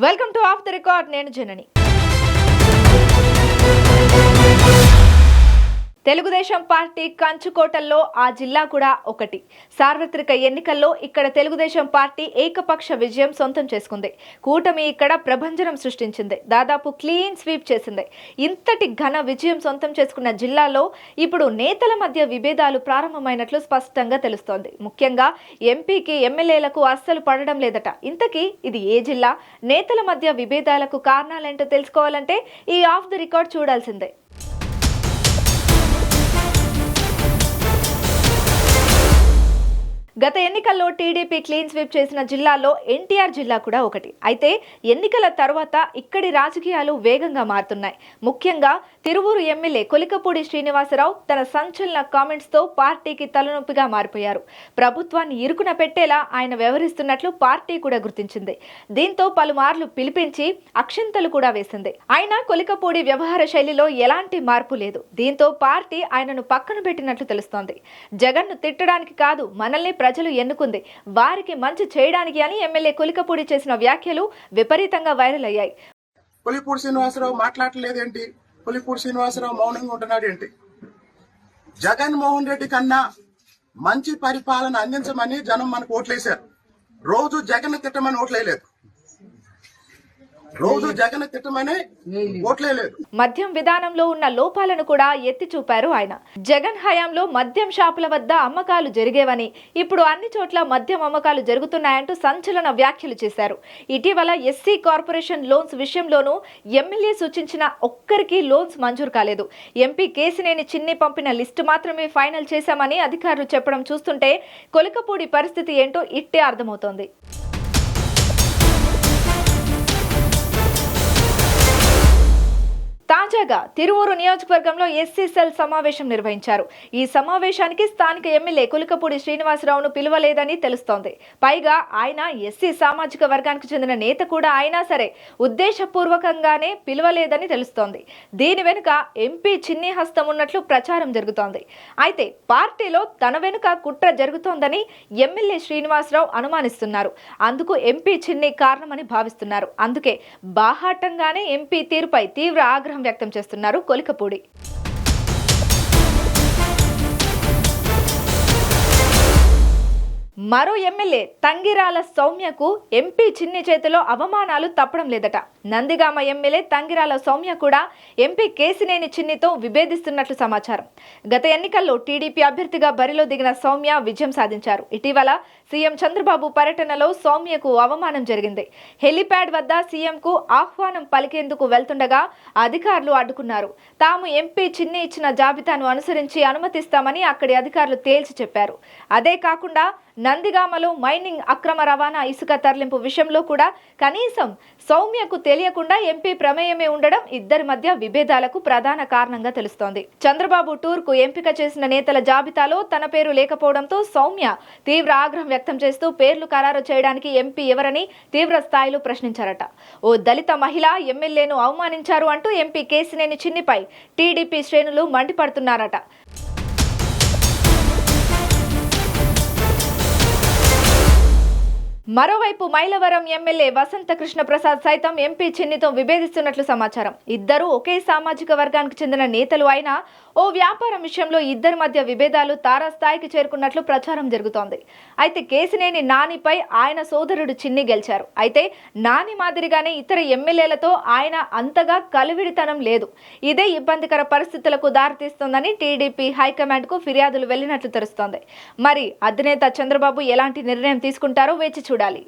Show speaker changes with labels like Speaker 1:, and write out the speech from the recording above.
Speaker 1: Welcome to of the record. నేను జనని. Telugu Desam party కంచుకోటల్లో ఆ జిల్లా కూడా ఒకటి. సార్వత్రిక ఎన్నికల్లో ఇక్కడ తెలుగుదేశం పార్టీ ఏకపక్ష విజయం సొంతం చేసుకుంది. కూటమి ఇక్కడ ప్రభంజనం సృష్టించింది. దాదాపు క్లీన్ స్వీప్ చేసింది. ఇంతటి ఘన విజయం సొంతం చేసుకున్న జిల్లాలో ఇప్పుడు నేతల మధ్య విభేదాలు ప్రారంభమైనట్లు స్పష్టంగా తెలుస్తోంది. ముఖ్యంగా ఎంపీకి ఎమ్మెల్యేలకు అస్సలు పడడం లేదట. ఇంతకీ ఇది ఏ జిల్లా? నేతల మధ్య విభేదాలకు కారణాలేంటో తెలుసుకోవాలంటే ఈ ఆఫ్ ది రికార్డ్ చూడాల్సిందే. గత ఎన్నికల్లో టీడీపీ క్లీన్ స్వీప్ చేసిన జిల్లాలో ఎన్టీఆర్ జిల్లా కూడా ఒకటి. అయితే ఎన్నికల తర్వాత ఇక్కడి రాజకీయాలు వేగంగా మారుతున్నాయి. ముఖ్యంగా తిరువూరు ఎమ్మెల్యే కొలికపూడి శ్రీనివాసరావు తన సంచలన కామెంట్స్ తో పార్టీకి తలనొప్పిగా మారిపోయారు. ప్రభుత్వాన్ని ఇరుకున పెట్టేలా ఆయన వ్యవహరిస్తున్నట్లు పార్టీ కూడా గుర్తించింది. దీంతో పలుమార్లు పిలిపించి అక్షింతలు కూడా వేసింది. ఆయన కొలికపూడి వ్యవహార శైలిలో ఎలాంటి మార్పు లేదు. దీంతో పార్టీ ఆయనను పక్కన పెట్టినట్లు తెలుస్తోంది. జగన్ను తిట్టడానికి కాదు, మనల్ని ప్రజలు ఎన్నుకుంది, వారికి మంచి చేయడానికి అని ఎమ్మెల్యే కొలికపూడి చేసిన వ్యాఖ్యలు విపరీతంగా వైరల్ అయ్యాయి.
Speaker 2: కొలికపూడి శ్రీనివాసరావు మాట్లాడలేదేంటి? కొలికపూడి శ్రీనివాసరావు మౌనంగా ఉంటున్నాడు ఏంటి? జగన్మోహన్ రెడ్డి కన్నా మంచి పరిపాలన అందించమని జనం మనకు ఓట్లేశారు. రోజు జగన్ తిట్టమని ఓట్లేదు.
Speaker 1: మద్యం విధానంలో ఉన్న లోపాలను కూడా ఎత్తి చూపారు ఆయన. జగన్ హయాంలో మద్యం షాపుల వద్ద అమ్మకాలు జరిగేవని, ఇప్పుడు అన్ని చోట్ల మద్యం అమ్మకాలు జరుగుతున్నాయంటూ సంచలన వ్యాఖ్యలు చేశారు. ఇటీవల ఎస్సీ కార్పొరేషన్ లోన్స్ విషయంలోనూ ఎమ్మెల్యే సూచించిన ఒక్కరికి లోన్స్ మంజూరు కాలేదు. ఎంపీ కేసినేని చిన్ని పంపిన లిస్టు మాత్రమే ఫైనల్ చేశామని అధికారులు చెప్పడం చూస్తుంటే కొలికపూడి పరిస్థితి ఏంటో ఇట్టే అర్థమవుతోంది. తాజాగా తిరువూరు నియోజకవర్గంలో ఎస్సీ సెల్ సమావేశం నిర్వహించారు. ఈ సమావేశానికి స్థానిక ఎమ్మెల్యే కొలికపూడి శ్రీనివాసరావును పిలువలేదని తెలుస్తోంది. పైగా ఆయన ఎస్సీ సామాజిక వర్గానికి చెందిన నేత కూడా అయినా సరే ఉద్దేశపూర్వకంగానే పిలువలేదని తెలుస్తోంది. దీని వెనుక ఎంపీ చిన్ని హస్తం ఉన్నట్లు ప్రచారం జరుగుతోంది. అయితే పార్టీలో తన వెనుక కుట్ర జరుగుతోందని ఎమ్మెల్యే శ్రీనివాసరావు అనుమానిస్తున్నారు. అందుకు ఎంపీ చిన్ని కారణమని భావిస్తున్నారు. అందుకే బాహాటంగానే ఎంపీ తీరుపై తీవ్ర ఆగ్రహం వ్యక్తం చేస్తున్నారు కొలికపూడి. మరో ఎమ్మెల్యే తంగిరాల సౌమ్యకు ఎంపీ చిన్ని చేతిలో అవమానాలు తప్పడం లేదట. నందిగామ ఎమ్మెల్యే తంగిరాల సౌమ్య కూడా ఎంపీ కేసినేని చిన్నితో విభేదిస్తున్నట్లు సమాచారం. గత ఎన్నికల్లో టీడీపీ అభ్యర్థిగా బరిలో దిగిన సౌమ్య విజయం సాధించారు. ఇటీవల సీఎం చంద్రబాబు పర్యటనలో సౌమ్యకు అవమానం జరిగింది. హెలిప్యాడ్ వద్ద సీఎంకు ఆహ్వానం పలికేందుకు వెళ్తుండగా అధికారులు అడ్డుకున్నారు. తాము ఎంపీ చిన్ని ఇచ్చిన జాబితాను అనుసరించి అనుమతిస్తామని అక్కడి అధికారులు తేల్చి చెప్పారు. అదే కాకుండా నందిగామలో మైనింగ్ అక్రమ రవాణా ఇసుక తరలింపు విషయంలో కూడా కనీసం సౌమ్యకు తెలియకుండా ఎంపీ ప్రమేయమే ఉండడం ఇద్దరి మధ్య విభేదాలకు ప్రధాన కారణంగా తెలుస్తోంది. చంద్రబాబు టూర్ కు ఎంపిక చేసిన నేతల జాబితాలో తన పేరు లేకపోవడంతో సౌమ్య తీవ్ర ఆగ్రహం వ్యక్తం చేస్తూ పేర్లు ఖరారు చేయడానికి ఎంపీ ఎవరని తీవ్ర స్థాయిలో ప్రశ్నించారట. ఓ దళిత మహిళ ఎమ్మెల్యేను అవమానించారు అంటూ ఎంపీ కేసినేని చిన్నిపై టీడీపీ శ్రేణులు మండిపడుతున్నారట. మరోవైపు మైలవరం ఎమ్మెల్యే వసంత కృష్ణ ప్రసాద్ సైతం ఎంపీ చిన్నితో విభేదిస్తున్నట్లు సమాచారం. ఇద్దరు ఒకే సామాజిక వర్గానికి చెందిన నేతలు అయినా ఓ వ్యాపారం విషయంలో ఇద్దరి మధ్య విభేదాలు తారాస్థాయికి చేరుకున్నట్లు ప్రచారం జరుగుతోంది. అయితే కేసినేని నానిపై ఆయన సోదరుడు చిన్ని గెలిచారు. అయితే నాని మాదిరిగానే ఇతర ఎమ్మెల్యేలతో ఆయన అంతగా కలివిడితనం లేదు. ఇదే ఇబ్బందికర పరిస్థితులకు దారితీస్తోందని టీడీపీ హైకమాండ్ కు ఫిర్యాదులు వెళ్లినట్లు తెలుస్తోంది. మరి అధినేత చంద్రబాబు ఎలాంటి నిర్ణయం తీసుకుంటారో వేచి చూడాలి.